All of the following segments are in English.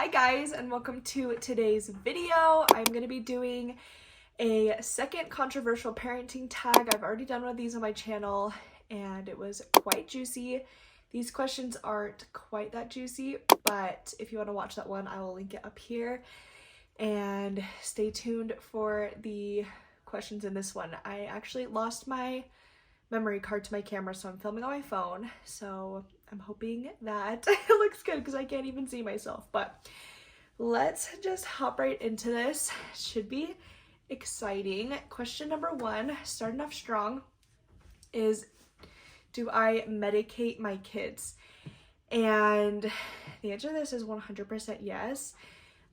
Hi guys, and welcome to today's video. I'm going to be doing a second controversial parenting tag. I've already done one of these on my channel and it was quite juicy. These questions aren't quite that juicy, but if you want to watch that one, I will link it up here. And stay tuned for the questions in this one. I actually lost my memory card to my camera, so I'm filming on my phone. So I'm hoping that it looks good because I can't even see myself. But let's just hop right into this. Should be exciting. Question number one, starting off strong, is do I medicate my kids? And the answer to this is 100% yes.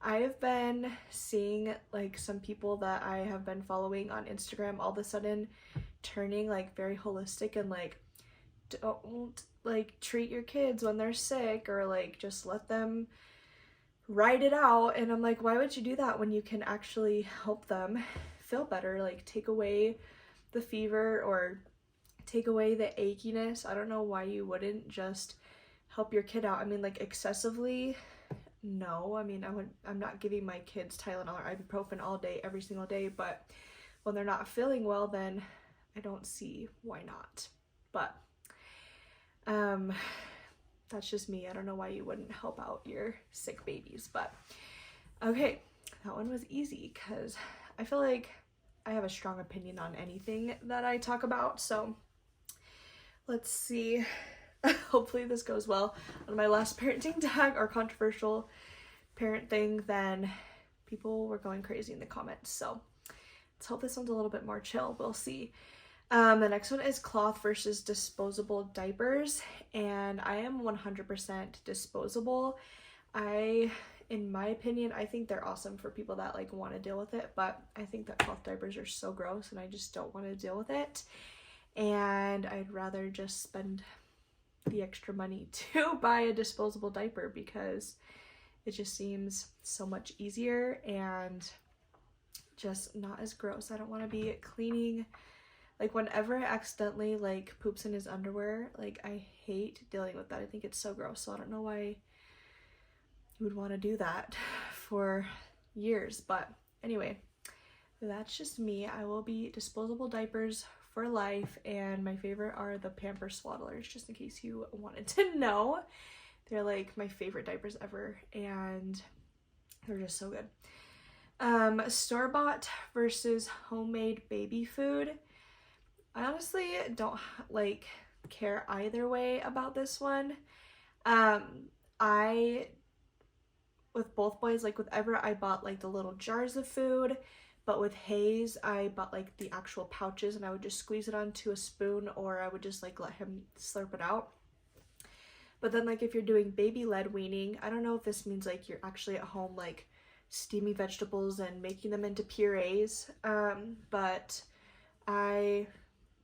I have been seeing like some people that I have been following on Instagram all of a sudden turning like very holistic and like don't like treat your kids when they're sick or like just let them ride it out. And I'm like, why would you do that when you can actually help them feel better? Like take away the fever or take away the achiness. I don't know why you wouldn't just help your kid out. I mean, like excessively, no. I mean, I'm not giving my kids Tylenol or ibuprofen all day, every single day, but when they're not feeling well, then I don't see why not. But that's just me. I don't know why you wouldn't help out your sick babies, but okay, that one was easy because I feel like I have a strong opinion on anything that I talk about. So let's see. Hopefully this goes well. On my last parenting tag or controversial parent thing, then people were going crazy in the comments. So let's hope this one's a little bit more chill. We'll see. The next one is cloth versus disposable diapers, and I am 100% disposable. In my opinion, I think they're awesome for people that like want to deal with it, but I think that cloth diapers are so gross and I just don't want to deal with it. And I'd rather just spend the extra money to buy a disposable diaper because it just seems so much easier and just not as gross. I don't want to be cleaning. Like whenever I accidentally like poops in his underwear, like I hate dealing with that. I think it's so gross. So I don't know why you would want to do that for years. But anyway, that's just me. I will be disposable diapers for life, and my favorite are the Pamper Swaddlers, just in case you wanted to know. They're like my favorite diapers ever, and they're just so good. Store-bought versus homemade baby food. I honestly don't like care either way about this one. I with both boys, like with Everett, I bought like the little jars of food, but with Hayes, I bought like the actual pouches and I would just squeeze it onto a spoon or I would just like let him slurp it out. But then like if you're doing baby-led weaning, I don't know if this means like you're actually at home like steaming vegetables and making them into purees, but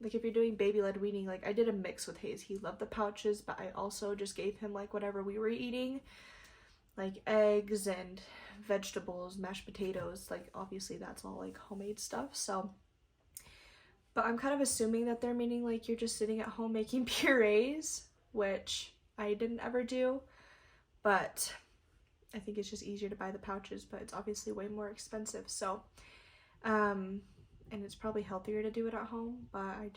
like if you're doing baby-led weaning, like I did a mix with Hayes. He loved the pouches, but I also just gave him like whatever we were eating, like eggs and vegetables, mashed potatoes. Like obviously that's all like homemade stuff. So, but I'm kind of assuming that they're meaning like you're just sitting at home making purees, which I didn't ever do, but I think it's just easier to buy the pouches, but it's obviously way more expensive. So, and it's probably healthier to do it at home, but I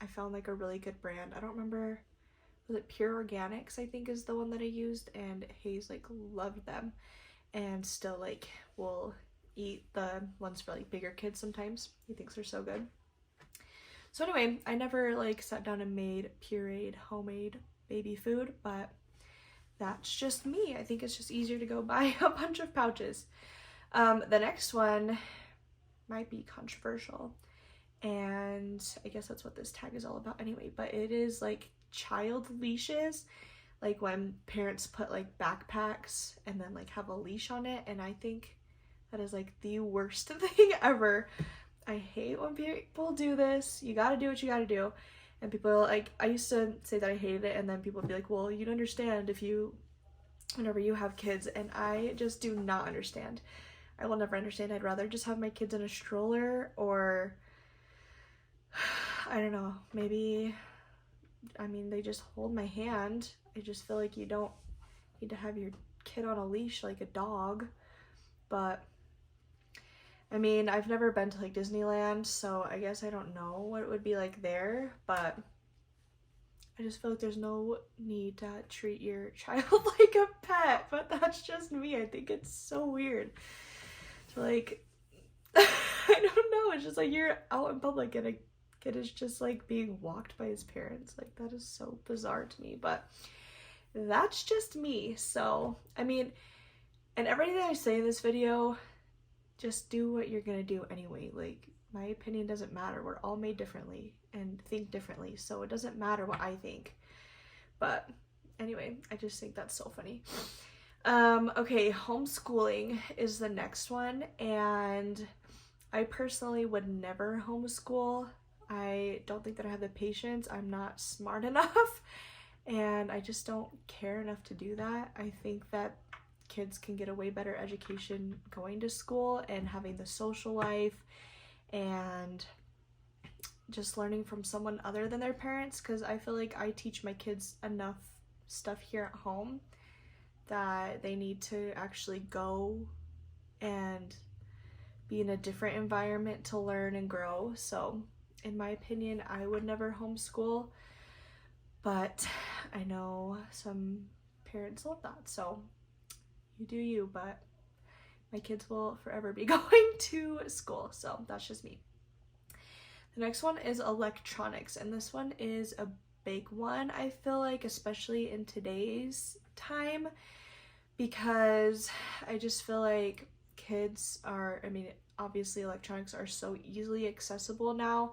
found like a really good brand. I don't remember, was it Pure Organics, I think is the one that I used, and Hayes like loved them and still like will eat the ones for like bigger kids sometimes. He thinks they're so good. So anyway, I never like sat down and made pureed homemade baby food, but that's just me. I think it's just easier to go buy a bunch of pouches. The next one might be controversial, and I guess that's what this tag is all about anyway, but it is like child leashes, like when parents put like backpacks and then like have a leash on it, and I think that is like the worst thing ever. I hate when people do this. You gotta do what you gotta do. And people are like, I used to say that I hated it, and then people would be like, well, you don't understand whenever you have kids, and I just do not understand. I will never understand. I'd rather just have my kids in a stroller, or I don't know, maybe, I mean, they just hold my hand. I just feel like you don't need to have your kid on a leash like a dog. But I mean, I've never been to like Disneyland, so I guess I don't know what it would be like there, but I just feel like there's no need to treat your child like a pet. But that's just me. I think it's so weird to like I don't know, it's just like you're out in public and a kid is just like being walked by his parents. Like, that is so bizarre to me, but that's just me. So I mean, and everything that I say in this video, just do what you're gonna do anyway. Like, my opinion doesn't matter. We're all made differently and think differently, so it doesn't matter what I think. But anyway, I just think that's so funny. Okay, homeschooling is the next one, and I personally would never homeschool. I don't think that I have the patience. I'm not smart enough, and I just don't care enough to do that. I think that kids can get a way better education going to school and having the social life and just learning from someone other than their parents, because I feel like I teach my kids enough stuff here at home that they need to actually go and be in a different environment to learn and grow. So in my opinion, I would never homeschool, but I know some parents love that, so you do you. But my kids will forever be going to school, so that's just me. The next one is electronics, and this one is a big one, I feel like, especially in today's time, because I just feel like kids are, I mean, obviously electronics are so easily accessible now.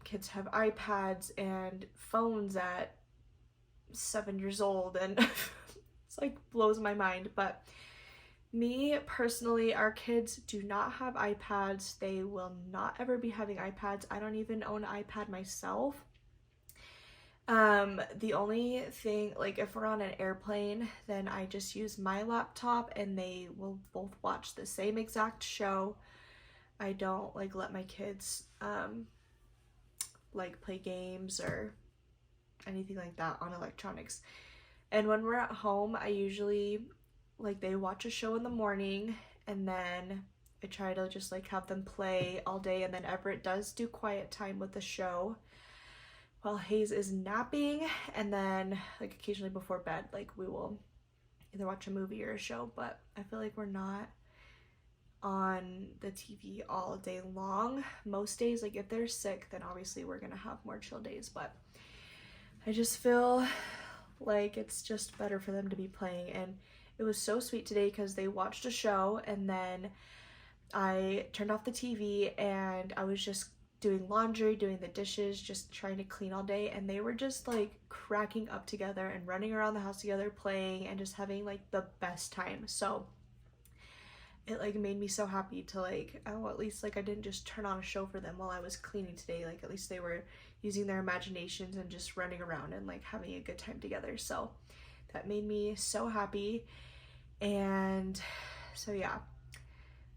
Kids have iPads and phones at 7 years old, and it's like blows my mind. But me personally, our kids do not have iPads. They will not ever be having iPads. I don't even own an iPad myself. The only thing, like if we're on an airplane, then I just use my laptop and they will both watch the same exact show. I don't like let my kids like play games or anything like that on electronics. And when we're at home, I usually like they watch a show in the morning, and then I try to just like have them play all day, and then Everett does do quiet time with the show while Hayes is napping, and then like occasionally before bed, like we will either watch a movie or a show. But I feel like we're not on the TV all day long. Most days, like if they're sick, then obviously we're gonna have more chill days, but I just feel like it's just better for them to be playing. And it was so sweet today because they watched a show, and then I turned off the TV and I was just doing laundry, doing the dishes, just trying to clean all day, and they were just like cracking up together and running around the house together, playing and just having like the best time. So it like made me so happy to like, oh, at least like I didn't just turn on a show for them while I was cleaning today. Like at least they were using their imaginations and just running around and like having a good time together. So that made me so happy. And so yeah,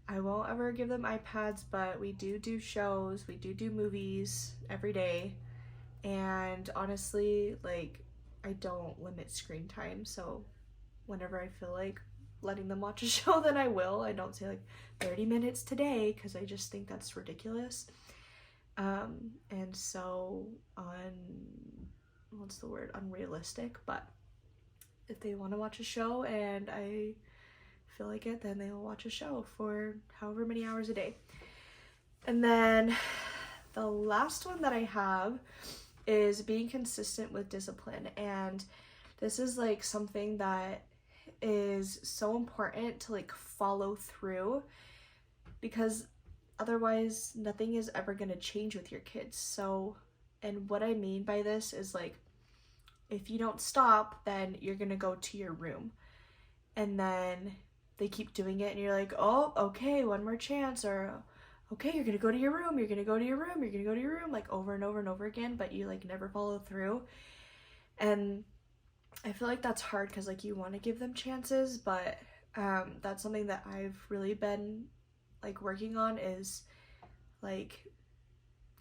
I won't ever give them iPads, but we do shows, we do movies every day. And honestly, like I don't limit screen time, so whenever I feel like letting them watch a show, then I will. I don't say like 30 minutes today, because I just think that's ridiculous. And so what's the word, unrealistic. But if they want to watch a show and I feel like it, then they will watch a show for however many hours a day. And then the last one that I have is being consistent with discipline. And this is like something that is so important to like follow through, because otherwise nothing is ever going to change with your kids. So, and what I mean by this is like, if you don't stop, then you're going to go to your room, and then they keep doing it and you're like, oh, okay, one more chance, or okay, you're going to go to your room, you're going to go to your room, you're going to go to your room, like over and over and over again, but you like never follow through. And I feel like that's hard because like you want to give them chances, but that's something that I've really been like working on, is like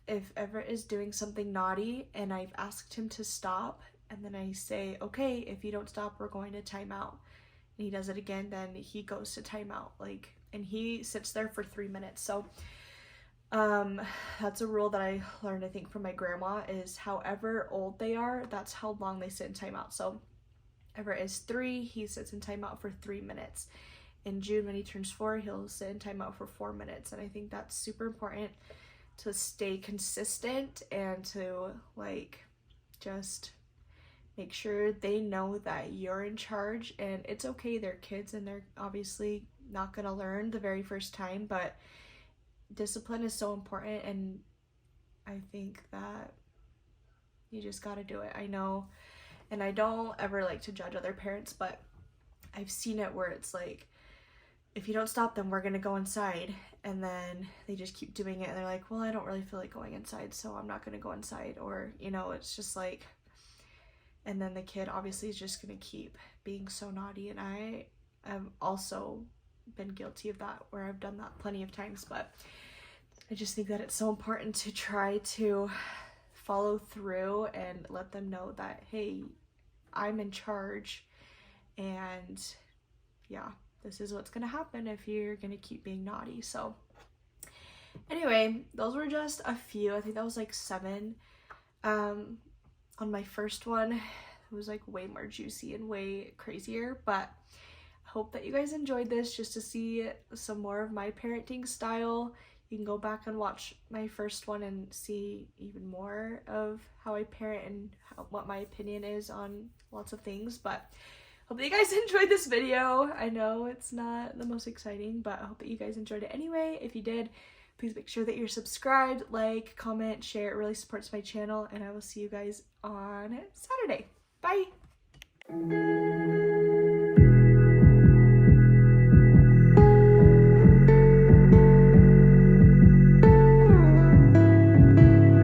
if Everett is doing something naughty and I've asked him to stop, and then I say, okay, if you don't stop, we're going to time out. and he does it again, then he goes to timeout, like, and he sits there for 3 minutes. So that's a rule that I learned, I think, from my grandma, is however old they are, that's how long they sit in timeout. So Everett is 3, he sits in timeout for 3 minutes. In June, when he turns 4, he'll sit in timeout for 4 minutes. And I think that's super important to stay consistent and to, like, just make sure they know that you're in charge. And it's okay, they're kids and they're obviously not gonna learn the very first time, but discipline is so important, and I think that you just gotta do it. I know, and I don't ever like to judge other parents, but I've seen it where it's like, if you don't stop them, we're gonna go inside, and then they just keep doing it, and they're like, well, I don't really feel like going inside, so I'm not gonna go inside. Or, you know, it's just like, and then the kid obviously is just gonna keep being so naughty. And I have also been guilty of that, where I've done that plenty of times. But I just think that it's so important to try to follow through and let them know that, hey, I'm in charge, and yeah, this is what's gonna happen if you're gonna keep being naughty. So anyway, those were just a few. I think that was like 7. On my first one, it was like way more juicy and way crazier, but I hope that you guys enjoyed this, just to see some more of my parenting style. You can go back and watch my first one and see even more of how I parent and what my opinion is on lots of things. But hope that you guys enjoyed this video. I know it's not the most exciting, but I hope that you guys enjoyed it anyway. If you did, please make sure that you're subscribed, like, comment, share. It really supports my channel, and I will see you guys on Saturday. Bye!